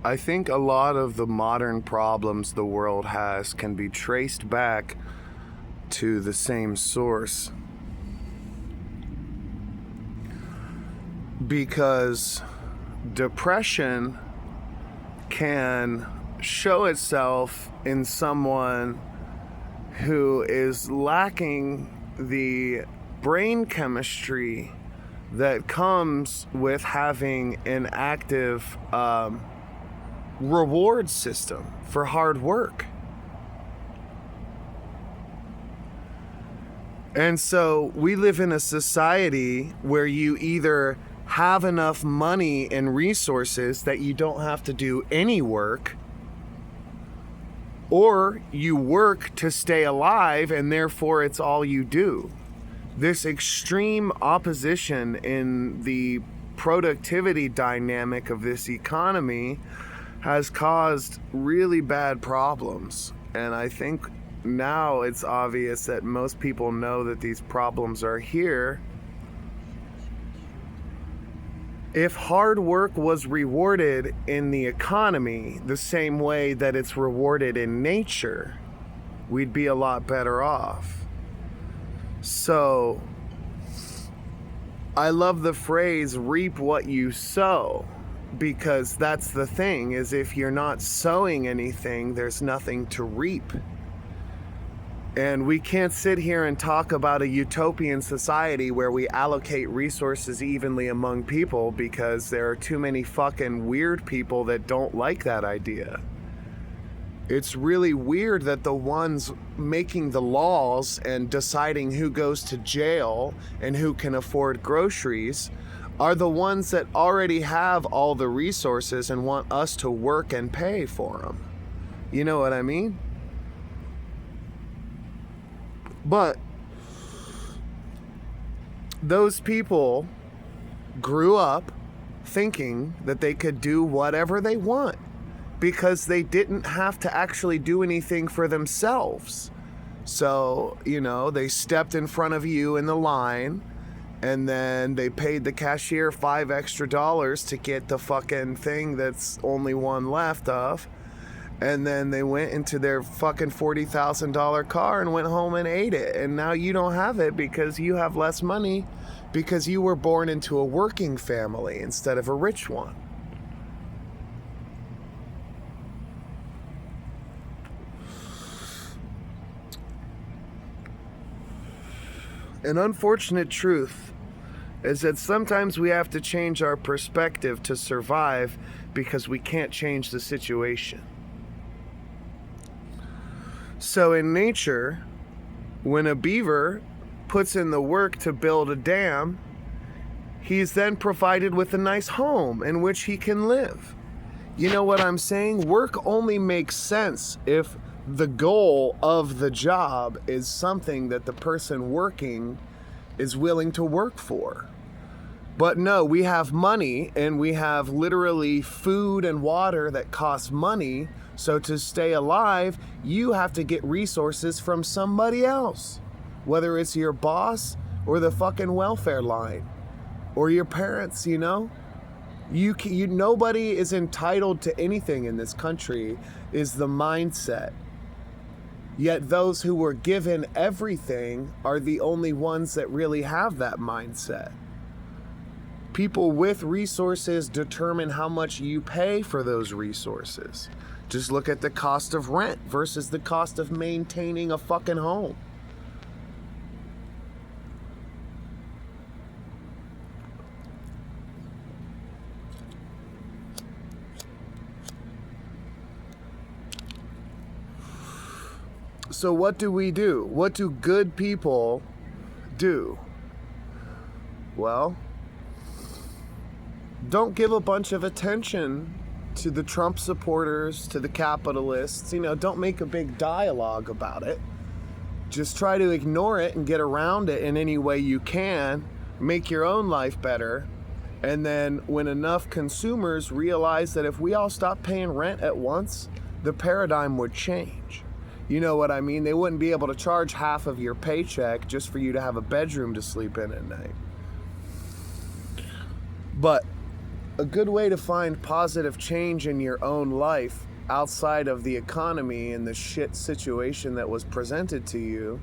I think a lot of the modern problems the world has can be traced back to the same source. Because depression can show itself in someone who is lacking the brain chemistry that comes with having an active reward system for hard work. And so we live in a society where you either have enough money and resources that you don't have to do any work, or you work to stay alive and therefore it's all you do. This extreme opposition in the productivity dynamic of this economy has caused really bad problems. And I think now it's obvious that most people know that these problems are here. If hard work was rewarded in the economy the same way that it's rewarded in nature, we'd be a lot better off. So, I love the phrase, reap what you sow, because that's the thing, is if you're not sowing anything, there's nothing to reap. And we can't sit here and talk about a utopian society where we allocate resources evenly among people, because there are too many fucking weird people that don't like that idea. It's really weird that the ones making the laws and deciding who goes to jail and who can afford groceries are the ones that already have all the resources and want us to work and pay for them. You know what I mean? But those people grew up thinking that they could do whatever they want because they didn't have to actually do anything for themselves. So, they stepped in front of you in the line, and then they paid the cashier $5 extra to get the fucking thing that's only one left of. And then they went into their fucking $40,000 car and went home and ate it. And now you don't have it because you have less money because you were born into a working family instead of a rich one. An unfortunate truth is that sometimes we have to change our perspective to survive because we can't change the situation. So in nature, when a beaver puts in the work to build a dam, he's then provided with a nice home in which he can live. You know what I'm saying? Work only makes sense if the goal of the job is something that the person working is willing to work for. But no, we have money and we have literally food and water that cost money. So to stay alive, you have to get resources from somebody else, whether it's your boss or the fucking welfare line or your parents, nobody is entitled to anything in this country is the mindset. Yet those who were given everything are the only ones that really have that mindset. People with resources determine how much you pay for those resources. Just look at the cost of rent versus the cost of maintaining a fucking home. So what do we do? What do good people do? Well, don't give a bunch of attention to the Trump supporters, to the capitalists. Don't make a big dialogue about it. Just try to ignore it and get around it in any way you can. Make your own life better. And then when enough consumers realize that if we all stop paying rent at once, the paradigm would change. You know what I mean? They wouldn't be able to charge half of your paycheck just for you to have a bedroom to sleep in at night. But a good way to find positive change in your own life outside of the economy and the shit situation that was presented to you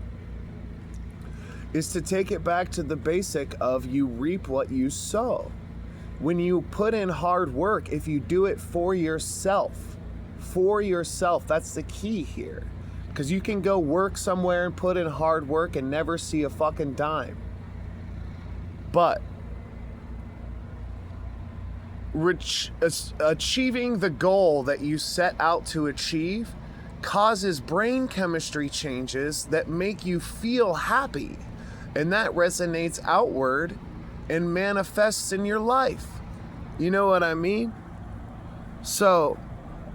is to take it back to the basic of you reap what you sow. When you put in hard work, if you do it for yourself, that's the key here. Because you can go work somewhere and put in hard work and never see a fucking dime. But achieving the goal that you set out to achieve causes brain chemistry changes that make you feel happy. And that resonates outward and manifests in your life. You know what I mean? So,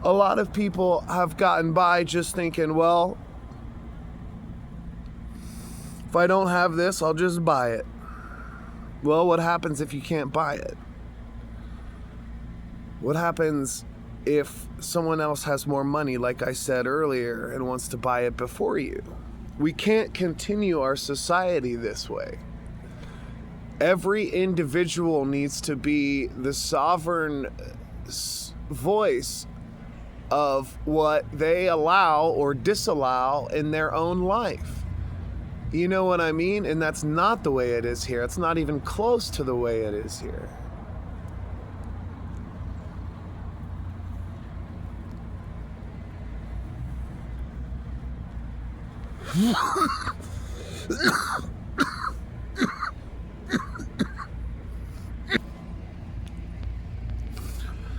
a lot of people have gotten by just thinking, well, if I don't have this, I'll just buy it. Well, what happens if you can't buy it? What happens if someone else has more money, like I said earlier, and wants to buy it before you? We can't continue our society this way. Every individual needs to be the sovereign voice of what they allow or disallow in their own life. You know what I mean? And that's not the way it is here. It's not even close to the way it is here.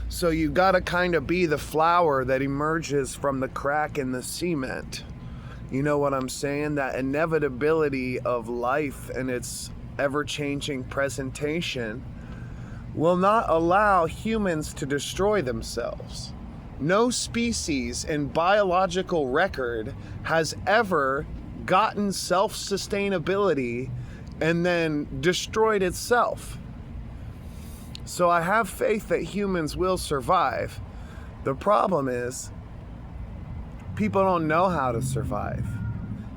So you gotta kind of be the flower that emerges from the crack in the cement. You know what I'm saying? That inevitability of life and its ever-changing presentation will not allow humans to destroy themselves. No species in biological record has ever gotten self-sustainability and then destroyed itself. So I have faith that humans will survive. The problem is, people don't know how to survive.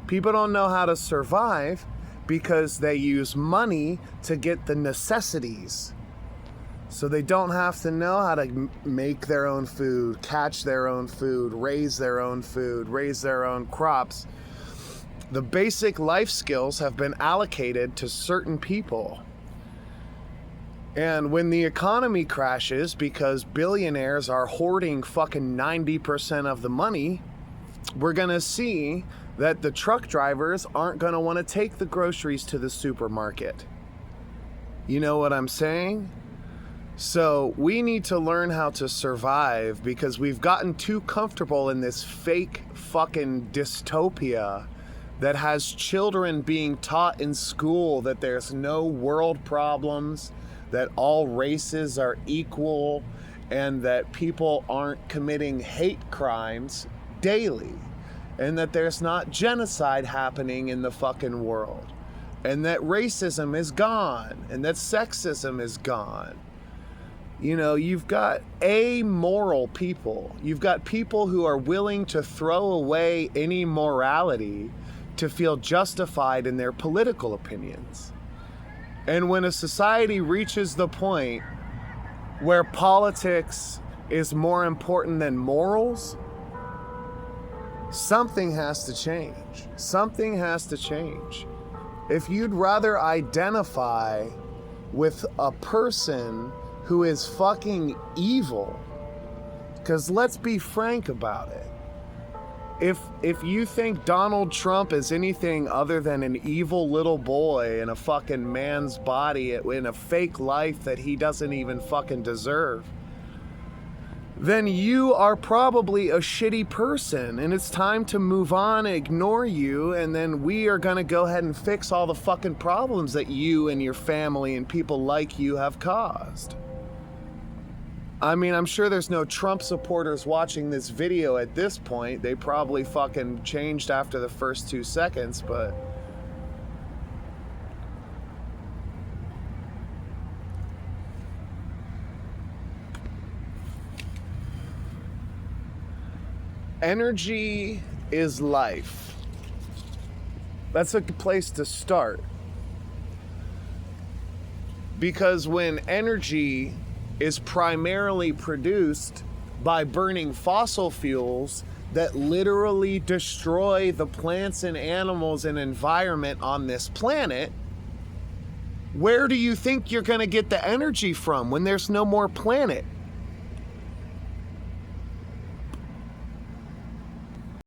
People don't know how to survive because they use money to get the necessities. So they don't have to know how to make their own food, catch their own food, raise their own food, raise their own crops. The basic life skills have been allocated to certain people. And when the economy crashes because billionaires are hoarding fucking 90% of the money, we're gonna see that the truck drivers aren't gonna wanna take the groceries to the supermarket. You know what I'm saying? So we need to learn how to survive because we've gotten too comfortable in this fake fucking dystopia that has children being taught in school that there's no world problems, that all races are equal, and that people aren't committing hate crimes daily, and that there's not genocide happening in the fucking world, and that racism is gone, and that sexism is gone. You know, you've got amoral people. You've got people who are willing to throw away any morality to feel justified in their political opinions. And when a society reaches the point where politics is more important than morals, something has to change. Something has to change. If you'd rather identify with a person who is fucking evil, because let's be frank about it. If you think Donald Trump is anything other than an evil little boy in a fucking man's body in a fake life that he doesn't even fucking deserve, then you are probably a shitty person and it's time to move on, ignore you, and then we are gonna go ahead and fix all the fucking problems that you and your family and people like you have caused. I mean, I'm sure there's no Trump supporters watching this video at this point. They probably fucking changed after the first 2 seconds, but energy is life. That's a good place to start. Because when energy is primarily produced by burning fossil fuels that literally destroy the plants and animals and environment on this planet, where do you think you're going to get the energy from when there's no more planet?